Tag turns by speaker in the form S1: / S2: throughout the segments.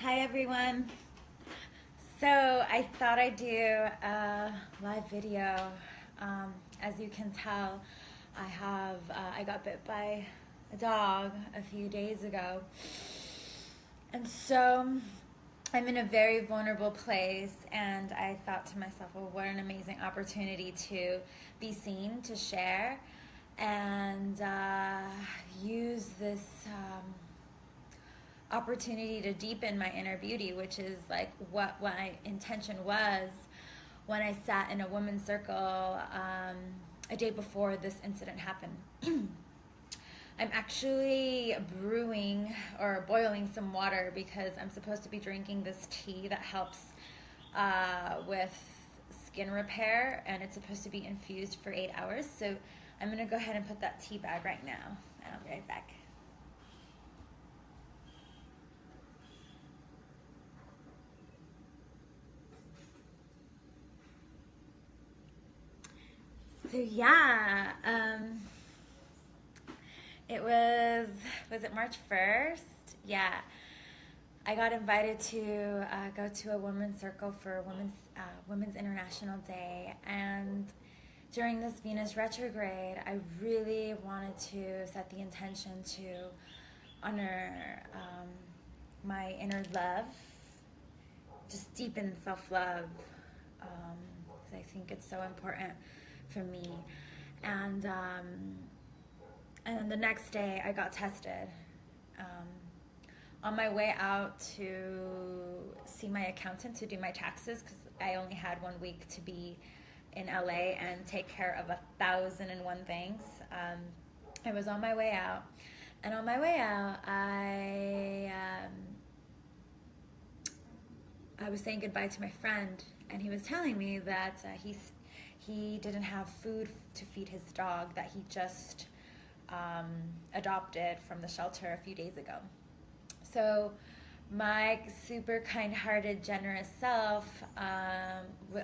S1: Hi everyone. So I thought I'd do a live video. As you can tell, I got bit by a dog a few days ago, and so I'm in a very vulnerable place. And I thought to myself, well, what an amazing opportunity to be seen, to share, and use this. Opportunity to deepen my inner beauty, which is like what my intention was when I sat in a women's circle a day before this incident happened. I'm actually brewing or boiling some water because I'm supposed to be drinking this tea that helps with skin repair, and it's supposed to be infused for 8 hours. So I'm gonna go ahead and put that tea bag right now, and I'll be right back. So yeah, was it March 1st? Yeah, I got invited to go to a women's circle for Women's International Day, and during this Venus retrograde, I really wanted to set the intention to honor my inner love, just deepen self-love, because I think it's so important for me. And then the next day I got tested. On my way out to see my accountant to do my taxes, because I only had 1 week to be in LA and take care of 1,001 things. I was on my way out, and on my way out, I was saying goodbye to my friend, and he was telling me that he didn't have food to feed his dog that he just adopted from the shelter a few days ago. So my super kind-hearted, generous self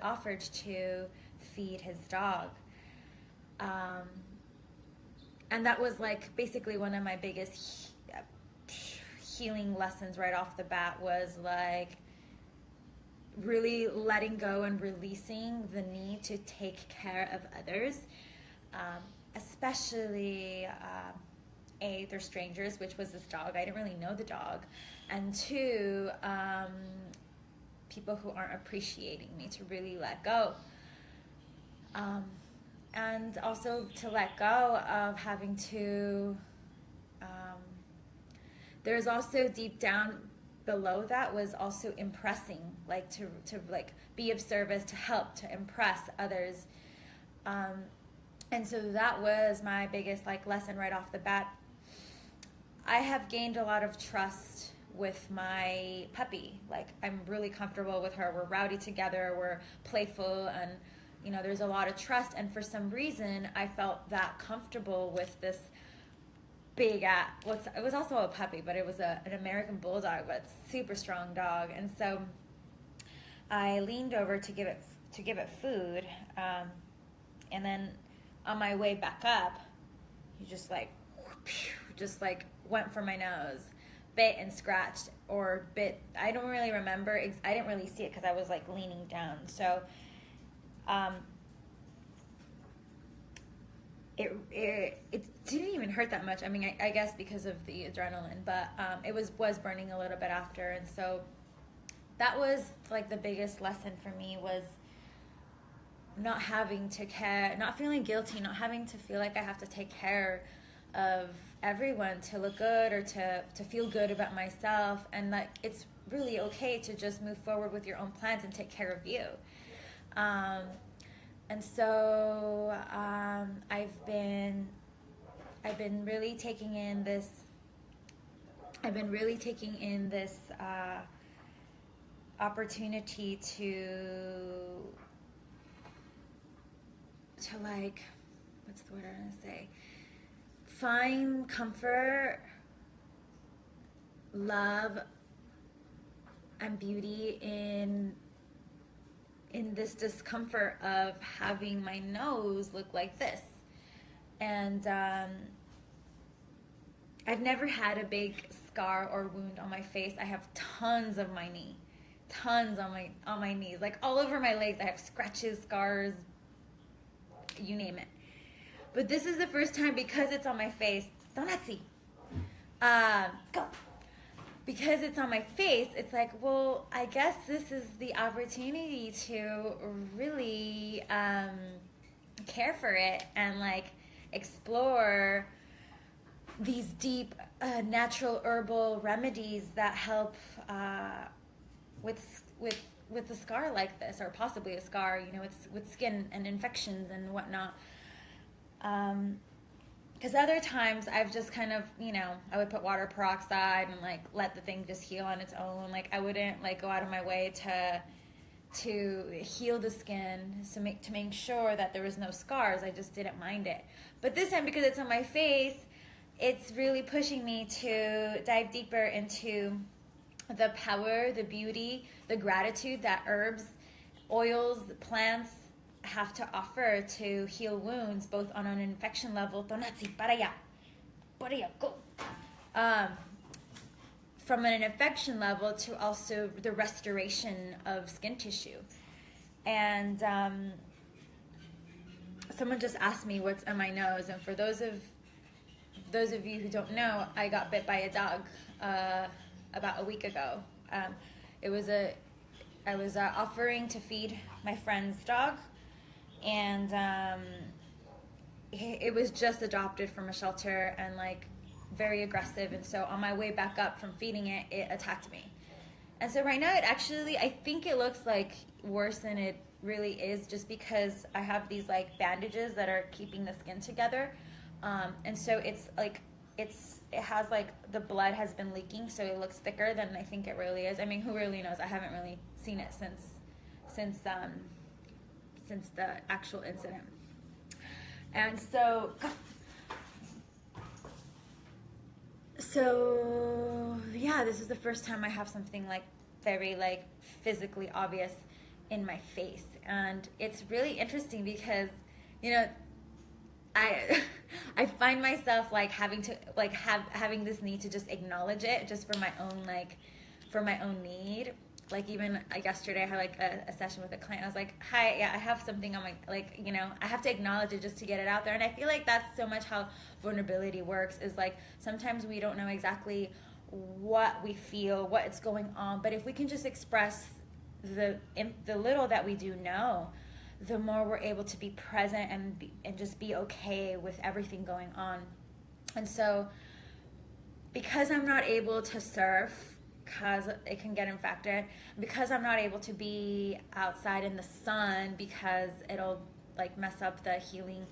S1: offered to feed his dog. And that was like basically one of my biggest healing lessons right off the bat, was like really letting go and releasing the need to take care of others, especially they're strangers, which was this dog. I didn't really know the dog, and two, people who aren't appreciating me, to really let go, and also to let go of having to. There's also deep down below that was also impressing, like to like be of service, to help, to impress others, and so that was my biggest like lesson right off the bat. I have gained a lot of trust with my puppy. Like, I'm really comfortable with her. We're rowdy together, we're playful, and there's a lot of trust. And for some reason I felt that comfortable with this big it was also a puppy, but it was an American bulldog, but super strong dog. And so I leaned over to give it food, and then on my way back up, he just like went for my nose, bit and scratched, or bit. I don't really remember. I didn't really see it because I was like leaning down. So it didn't even hurt that much. I mean, I guess because of the adrenaline, but it was burning a little bit after. And so that was like the biggest lesson for me, was not having to care, not feeling guilty, not having to feel like I have to take care of everyone to look good or to feel good about myself. And like, it's really okay to just move forward with your own plans and take care of you. And so I've been really taking in this. Opportunity to like, what's the word I want to say? Find comfort, love, and beauty in this discomfort of having my nose look like this. And I've never had a big scar or wound on my face. I have tons of my knee, tons on my knees, like all over my legs. I have scratches, scars, you name it. But this is the first time, because it's on my face. Donatsi, go. Because it's on my face, it's like, well, I guess this is the opportunity to really care for it and like explore these deep natural herbal remedies that help with a scar like this, or possibly a scar, you know, with skin and infections and whatnot. Because other times I've just kind of, you know, I would put water peroxide and like let the thing just heal on its own. Like I wouldn't like go out of my way to heal the skin, to make sure that there was no scars. I just didn't mind it. But this time, because it's on my face, it's really pushing me to dive deeper into the power, the beauty, the gratitude that herbs, oils, plants have to offer to heal wounds, both on an infection level, Tonatsi, para allá, go. From an infection level to also the restoration of skin tissue. And someone just asked me what's on my nose, and for those of you who don't know, I got bit by a dog about a week ago. I was offering to feed my friend's dog, and it was just adopted from a shelter and like very aggressive, and so on my way back up from feeding it, it attacked me. And so right now it actually, I think it looks like worse than it really is, just because I have these like bandages that are keeping the skin together, and so it's like it has like the blood has been leaking, so it looks thicker than I think it really is. I mean, who really knows? I haven't really seen it since the actual incident. And so yeah, this is the first time I have something like very like physically obvious in my face. And it's really interesting because, you know, I find myself like having to like having this need to just acknowledge it just for my own need. Like even yesterday I had like a session with a client. I was like, hi, yeah, I have something on my, like, you know, I have to acknowledge it just to get it out there. And I feel like that's so much how vulnerability works, is like sometimes we don't know exactly what we feel, what's going on, but if we can just express the little that we do know, the more we're able to be present and just be okay with everything going on. And so because I'm not able to surf, because it can get infected, because I'm not able to be outside in the sun because it'll like mess up the healing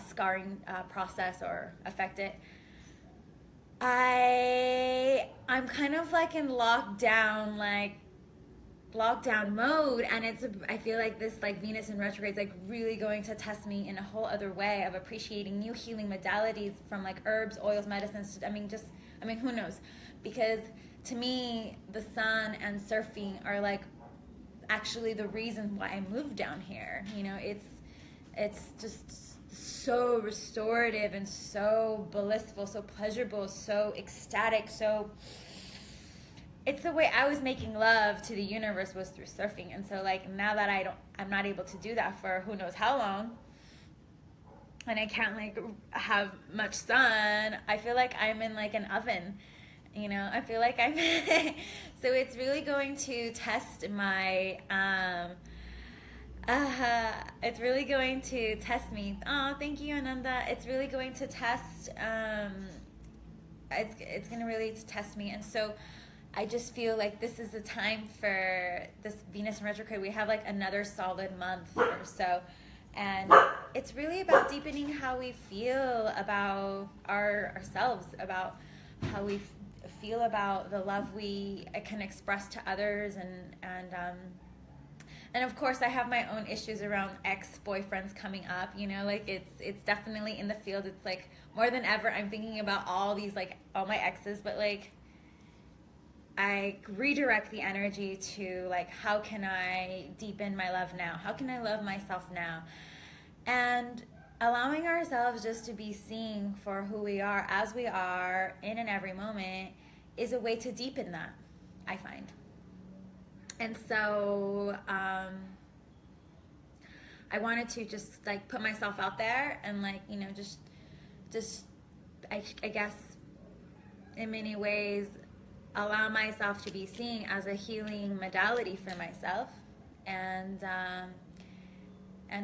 S1: scarring process or affect it, I'm kind of like in lockdown mode, and I feel like this like Venus in retrograde is like really going to test me in a whole other way of appreciating new healing modalities, from like herbs, oils, medicines. I mean who knows, because to me the sun and surfing are like actually the reason why I moved down here. You know, it's just so restorative and so blissful, so pleasurable, so ecstatic, so it's the way I was making love to the universe, was through surfing. And so like now that I'm not able to do that for who knows how long, and I can't like have much sun, I feel like I'm in like an oven, you know. I feel like I'm so it's really going to test my it's really going to test me. Oh, thank you, Ananda. It's really going to test it's going to really test me. And so I just feel like this is the time for this Venus in retrograde. We have like another solid month or so, and it's really about deepening how we feel about ourselves, about how we feel about the love we can express to others, and of course I have my own issues around ex-boyfriends coming up. You know, like it's definitely in the field. It's like more than ever I'm thinking about all my exes, but like I redirect the energy to like, how can I deepen my love now? How can I love myself now? And allowing ourselves just to be seen for who we are, as we are, in and every moment, is a way to deepen that, I find. And so I wanted to just like put myself out there and like, you know, just I guess in many ways allow myself to be seen as a healing modality for myself, and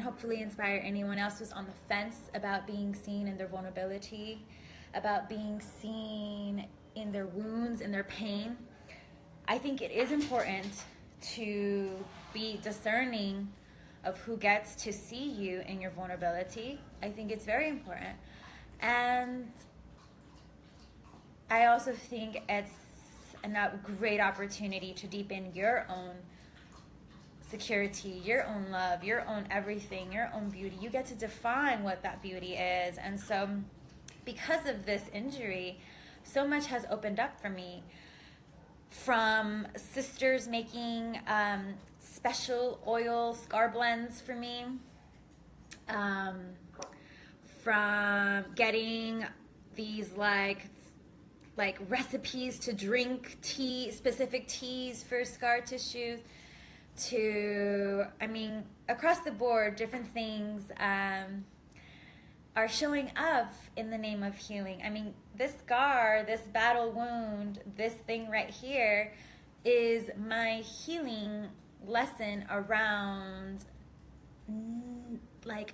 S1: hopefully inspire anyone else who's on the fence about being seen in their vulnerability, about being seen in their wounds, in their pain. I think it is important to be discerning of who gets to see you in your vulnerability. I think it's very important. And I also think it's a great opportunity to deepen your own security, your own love, your own everything, your own beauty. You get to define what that beauty is. And so because of this injury, so much has opened up for me. From sisters making special oil scar blends for me, from getting these like recipes to drink specific teas for scar tissue, to, I mean, across the board, different things are showing up in the name of healing. I mean, this scar, this battle wound, this thing right here is my healing lesson around like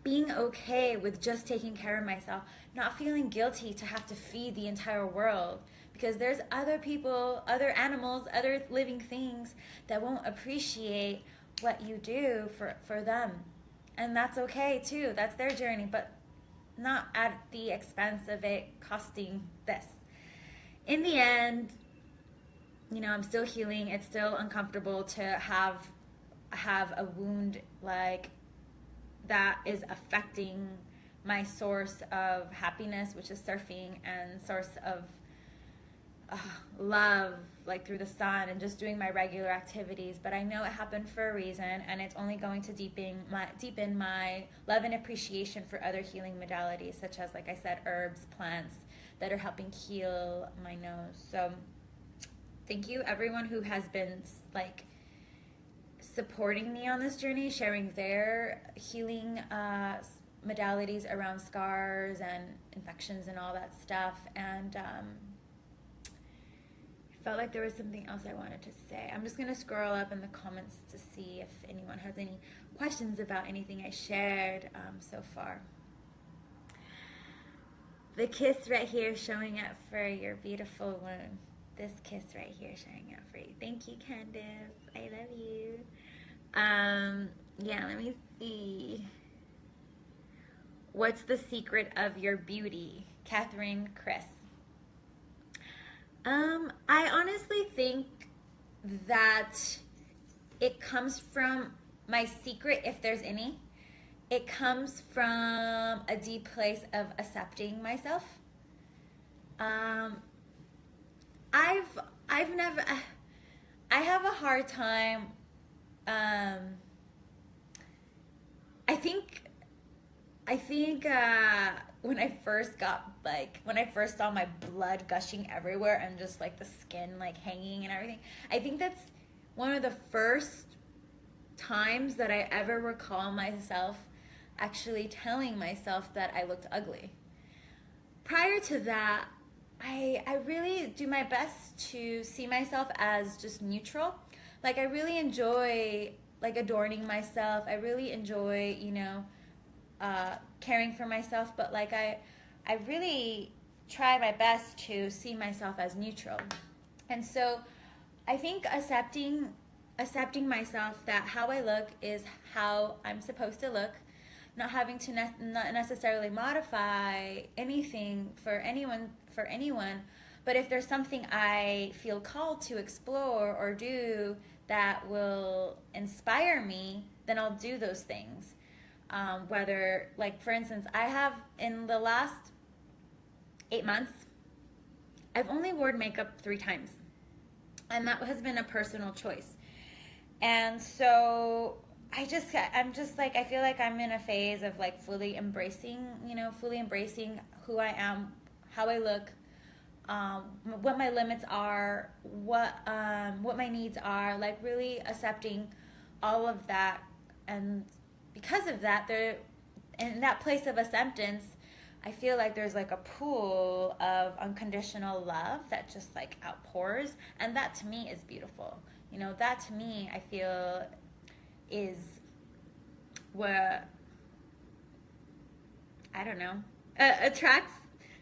S1: being okay with just taking care of myself, not feeling guilty to have to feed the entire world, because there's other people, other animals, other living things that won't appreciate what you do for them. And that's okay too. That's their journey, but not at the expense of it costing this. In the end, you know, I'm still healing. It's still uncomfortable to have a wound like that is affecting my source of happiness, which is surfing, and source of love, like through the sun and just doing my regular activities. But I know it happened for a reason, and it's only going to deepen my love and appreciation for other healing modalities, such as, like I said, herbs, plants that are helping heal my nose. So thank you everyone who has been like supporting me on this journey, sharing their healing modalities around scars and infections and all that stuff. And felt like there was something else I wanted to say. I'm just going to scroll up in the comments to see if anyone has any questions about anything I shared so far. The kiss right here showing up for your beautiful wound. This kiss right here showing up for you. Thank you, Candace. I love you. Yeah, let me see. What's the secret of your beauty? Catherine Chris. I honestly think that it comes from my secret, if there's any. It comes from a deep place of accepting myself. I have a hard time. I think when I first saw my blood gushing everywhere and just like the skin like hanging and everything, I think that's one of the first times that I ever recall myself actually telling myself that I looked ugly. Prior to that, I really do my best to see myself as just neutral. Like, I really enjoy like adorning myself. I really enjoy, you know, caring for myself, but like I really try my best to see myself as neutral. And so I think accepting myself, that how I look is how I'm supposed to look, not having to not necessarily modify anything for anyone, but if there's something I feel called to explore or do that will inspire me, then I'll do those things. Whether, like, for instance, I have, in the last 8 months, I've only worn makeup 3 times. And that has been a personal choice. And so I'm just like, I feel like I'm in a phase of like fully embracing, fully embracing who I am, how I look, what my limits are, what my needs are, like really accepting all of that. And because of that, in that place of acceptance, I feel like there's like a pool of unconditional love that just like outpours, and that to me is beautiful. That to me, I feel, is what, I don't know, attracts,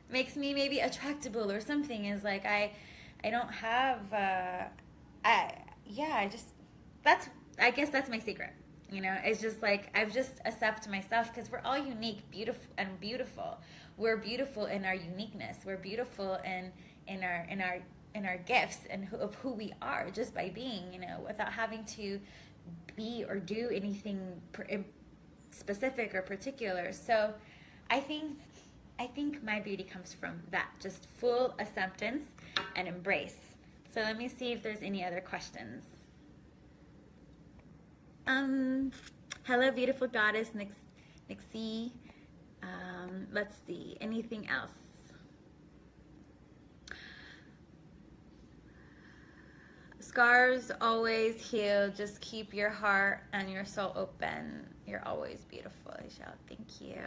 S1: makes me maybe attractable or something. Is like I don't have I just, that's, I guess that's my secret. It's just like I've just accepted myself, because we're all unique, beautiful. We're beautiful in our uniqueness. We're beautiful in our gifts and of who we are, just by being, without having to be or do anything specific or particular. So I think my beauty comes from that, just full acceptance and embrace. So let me see if there's any other questions. Hello, beautiful goddess Nixie. Let's see, anything else? Scars always heal. Just keep your heart and your soul open. You're always beautiful, Aisha. Thank you.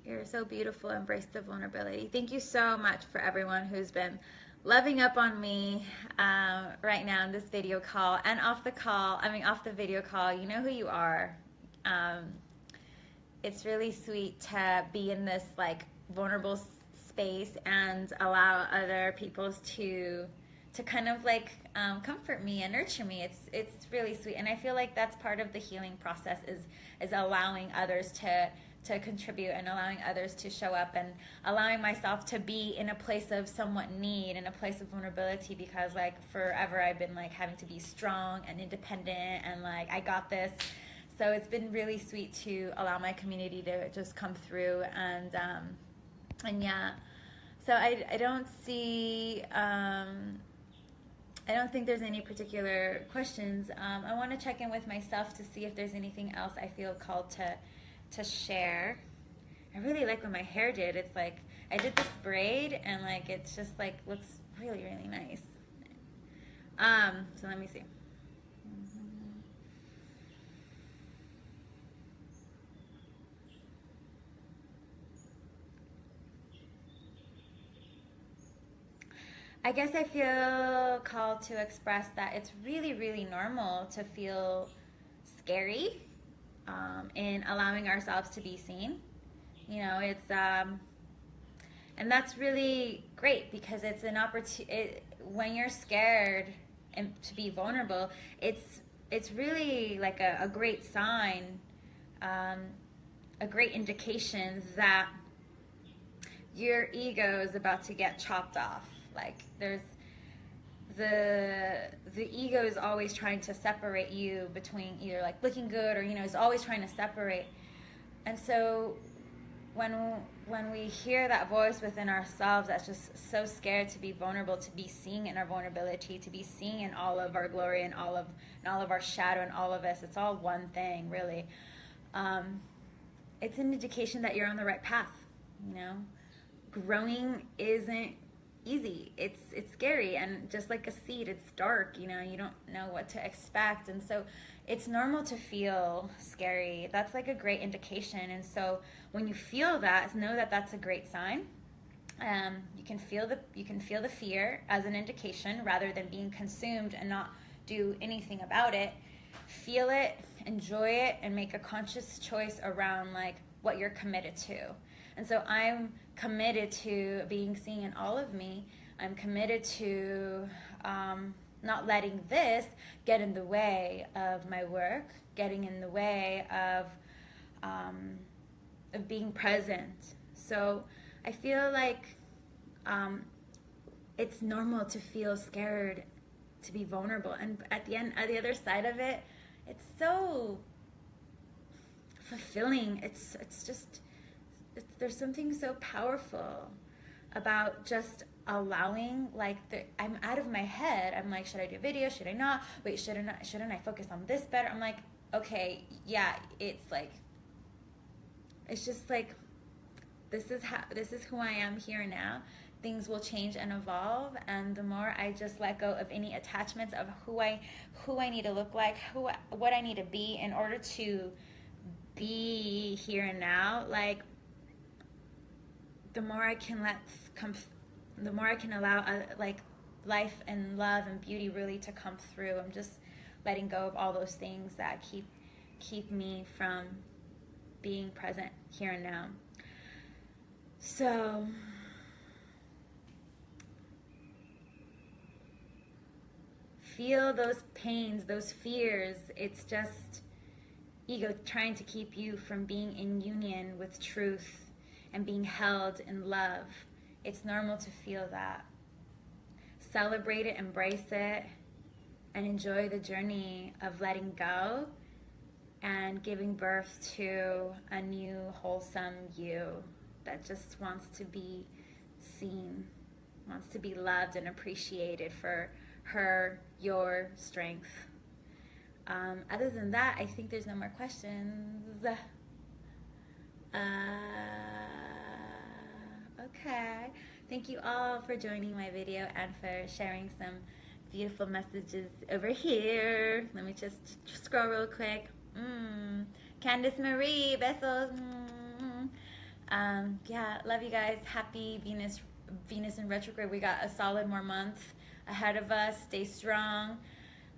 S1: You're so beautiful. Embrace the vulnerability. Thank you so much for everyone who's been loving up on me right now in this video call and off the video call. You know who you are. It's really sweet to be in this like vulnerable space and allow other people to kind of like comfort me and nurture me. It's really sweet, and I feel like that's part of the healing process, is allowing others to contribute and allowing others to show up and allowing myself to be in a place of somewhat need, in a place of vulnerability, because like forever I've been like having to be strong and independent and like I got this. So it's been really sweet to allow my community to just come through, and yeah. So I don't see, I don't think there's any particular questions. I want to check in with myself to see if there's anything else I feel called to share. I really like what my hair did. It's like I did this braid, and like it's just like looks really, really nice. So let me see. I guess I feel called to express that it's really, really normal to feel scary in allowing ourselves to be seen. It's and that's really great, because it's an opportunity. When you're scared and to be vulnerable, it's really like a great sign, a great indication that your ego is about to get chopped off. Like there's the ego is always trying to separate you between either like looking good or is always trying to separate. And so when we hear that voice within ourselves that's just so scared to be vulnerable, to be seen in our vulnerability, to be seen in all of our glory and all of our shadow and all of us, it's all one thing really. It's an indication that you're on the right path. Growing isn't easy. It's scary, and just like a seed, it's dark. You don't know what to expect, and so it's normal to feel scary. That's like a great indication. And so when you feel that, know that that's a great sign. You can feel the fear as an indication, rather than being consumed and not do anything about it. Feel it, enjoy it, and make a conscious choice around like what you're committed to. And so I'm committed to being seen in all of me. I'm committed to not letting this get in the way of my work, getting in the way of being present. So I feel like it's normal to feel scared, to be vulnerable, and at the other side of it, it's so fulfilling. There's something so powerful about just allowing, like, I'm out of my head. I'm like, should I do a video? Should I not? Wait, shouldn't I focus on this better? I'm like, okay, yeah, it's like, it's just like, this is who I am here and now. Things will change and evolve, and the more I just let go of any attachments of who I need to look like, what I need to be in order to be here and now, like, the more I can allow like life and love and beauty really to come through. I'm just letting go of all those things that keep me from being present here and now. So feel those pains, those fears. It's just ego trying to keep you from being in union with truth and being held in love. It's normal to feel that. Celebrate it, embrace it, and enjoy the journey of letting go and giving birth to a new wholesome you that just wants to be seen, wants to be loved and appreciated for your strength. Other than that, I think there's no more questions. Okay. Thank you all for joining my video and for sharing some beautiful messages over here. Let me just scroll real quick. Candice Marie, besos. Yeah, love you guys. Happy Venus in retrograde. We got a solid more month ahead of us. Stay strong.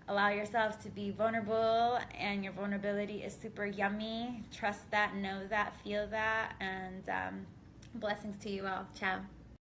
S1: Allow yourselves to be vulnerable, and your vulnerability is super yummy. Trust that, know that, feel that, and blessings to you all. Ciao.